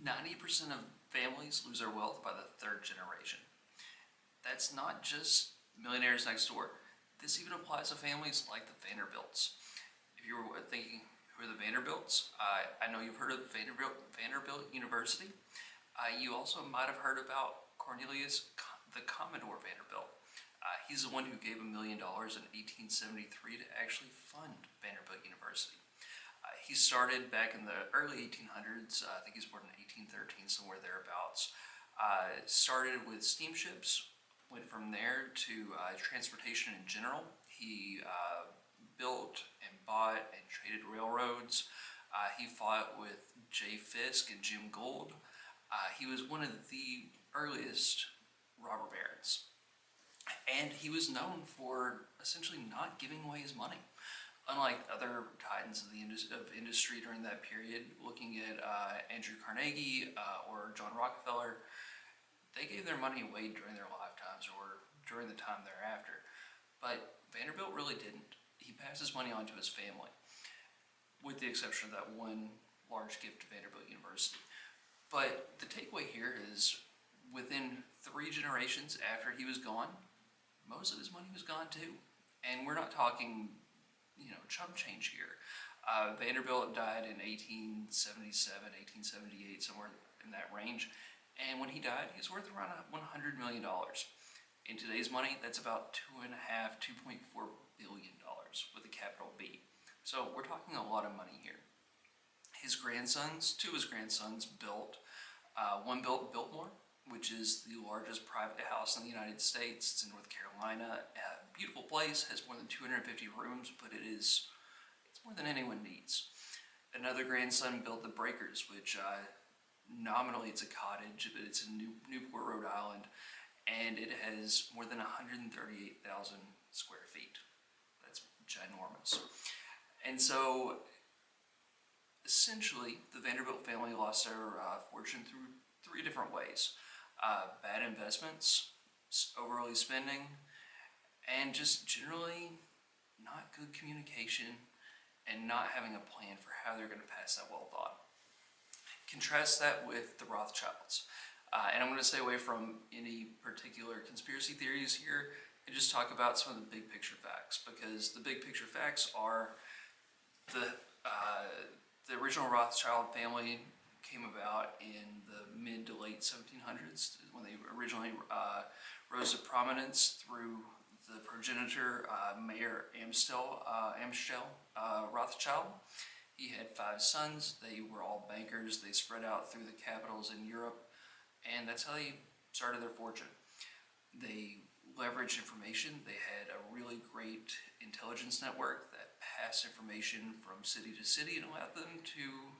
90% of families lose their wealth by the third generation. That's not just millionaires next door. This even applies to families like the Vanderbilts. If you were thinking, who are the Vanderbilts? I know you've heard of Vanderbilt University. You also might have heard about Cornelius the Commodore Vanderbilt. He's the one who gave $1 million in 1873 to actually fund Vanderbilt University. He started back in the early 1800s. I think he was born in 1813, somewhere thereabouts. Started with steamships, went from there to transportation in general. He built and bought and traded railroads. He fought with Jay Fisk and Jim Gould. He was one of the earliest robber barons. And he was known for essentially not giving away his money. Unlike other titans of the industry during that period, looking at Andrew Carnegie or John Rockefeller, they gave their money away during their lifetimes or during the time thereafter. But Vanderbilt really didn't. He passed his money on to his family, with the exception of that one large gift to Vanderbilt University. But the takeaway here is within 3 generations after he was gone, most of his money was gone too. And we're not talking, chump change here. Vanderbilt died in 1877, 1878, somewhere in that range. And when he died, he was worth around $100 million. In today's money, that's about $2.4 billion with a capital B. So we're talking a lot of money here. Two of his grandsons built, one built Biltmore, which is the largest private house in the United States. It's in North Carolina. A beautiful place, has more than 250 rooms, but it's more than anyone needs. Another grandson built the Breakers, which nominally it's a cottage, but it's in Newport, Rhode Island, and it has more than 138,000 square feet. That's ginormous. And so, essentially, the Vanderbilt family lost their fortune through 3 different ways. Bad investments, overly spending, and just generally not good communication and not having a plan for how they're going to pass that wealth on. Contrast that with the Rothschilds. And I'm going to stay away from any particular conspiracy theories here and just talk about some of the big picture facts, because the big picture facts are the original Rothschild family came about in the mid to late 1700s when they originally rose to prominence through the progenitor, Mayer Amschel Rothschild. He had 5 sons. They were all bankers. They spread out through the capitals in Europe, and that's how they started their fortune. They leveraged information. They had a really great intelligence network that passed information from city to city and allowed them to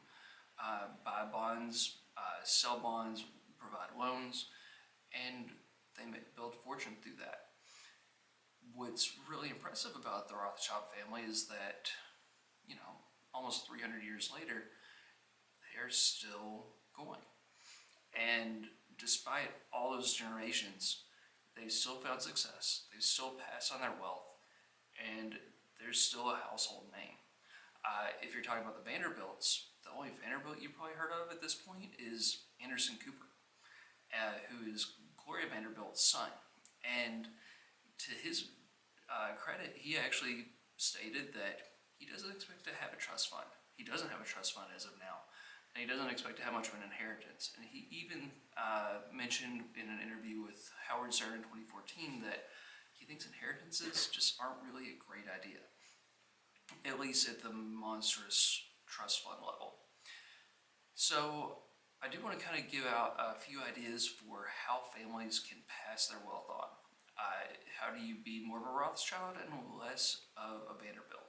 buy bonds, sell bonds, provide loans, and they built a fortune through that. What's really impressive about the Rothschild family is that, almost 300 years later, they're still going. And despite all those generations, they've still found success. They've still passed on their wealth, and they're still a household name. If you're talking about the Vanderbilts, the only Vanderbilt you've probably heard of at this point is Anderson Cooper, who is Gloria Vanderbilt's son. And to his credit, he actually stated that he doesn't expect to have a trust fund. He doesn't have a trust fund as of now, and he doesn't expect to have much of an inheritance. And he even mentioned in an interview with Howard Stern in 2014 that he thinks inheritances just aren't really a great idea, at least at the monstrous trust fund level. So I do want to kind of give out a few ideas for how families can pass their wealth on. How do you be more of a Rothschild and less of a Vanderbilt?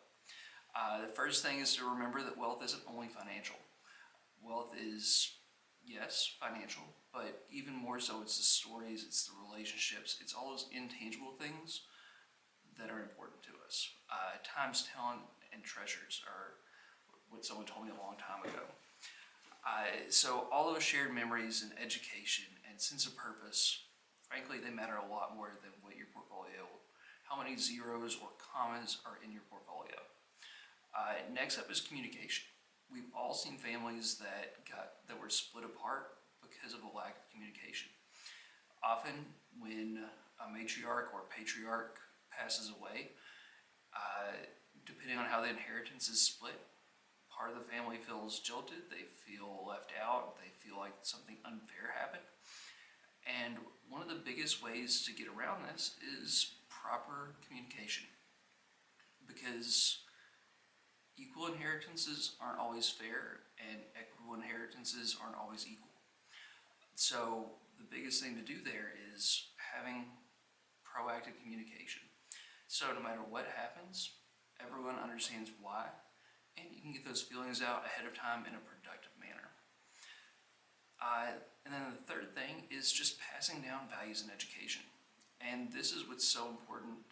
The first thing is to remember that wealth isn't only financial. Wealth is, yes, financial, but even more so it's the stories, it's the relationships, it's all those intangible things that are important to us. Times, talent, and treasures are what someone told me a long time ago. So all those shared memories and education and sense of purpose, frankly, they matter a lot more than what your portfolio, how many zeros or commas are in your portfolio. Next up is communication. we've all seen families that were split apart because of a lack of communication. Often, when a matriarch or patriarch passes away, depending on how the inheritance is split, part of the family feels jilted, they feel left out, they feel like something unfair happened. And one of the biggest ways to get around this is proper communication, because equal inheritances aren't always fair and equitable inheritances aren't always equal. So the biggest thing to do there is having proactive communication. So no matter what happens, everyone understands why, and you can get those feelings out ahead of time in a productive manner. And then the third thing is just passing down values in education. And this is what's so important,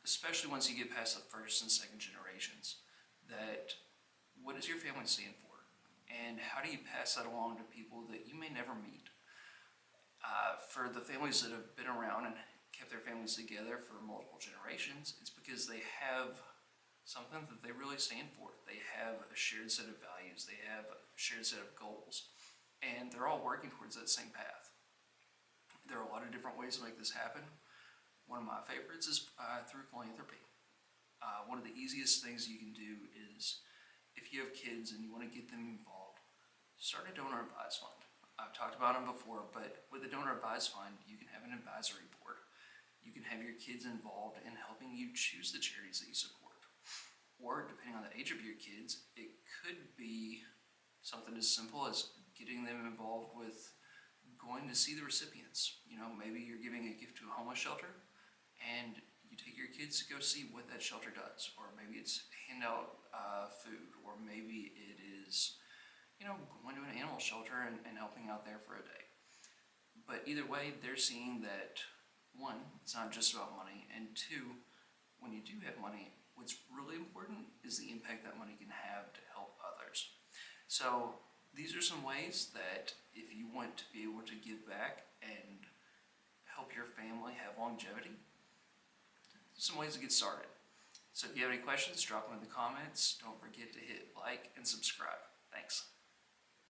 especially once you get past the first and second generations, that what does your family stand for? And how do you pass that along to people that you may never meet? For the families that have been around and kept their families together for multiple generations, it's because they have something that they really stand for. They have a shared set of values, they have a shared set of goals, and they're all working towards that same path. There are a lot of different ways to make this happen. One of my favorites is through philanthropy. One of the easiest things you can do is, if you have kids and you want to get them involved, start a donor advised fund. I've talked about them before, but with a donor advised fund, you can have an advisory board. You can have your kids involved in helping you choose the charities that you support. Or, depending on the age of your kids, it could be something as simple as getting them involved with going to see the recipients. Maybe you're giving a gift to a homeless shelter, and you take your kids to go see what that shelter does. Or maybe it's hand out food, or maybe it is going to an animal shelter and helping out there for a day. But either way, they're seeing that, one, it's not just about money, and two, when you do have money, what's really important is the impact that money can have to help others. So these are some ways that if you want to be able to give back and help your family have longevity, some ways to get started. So if you have any questions, drop them in the comments. Don't forget to hit like and subscribe. Thanks.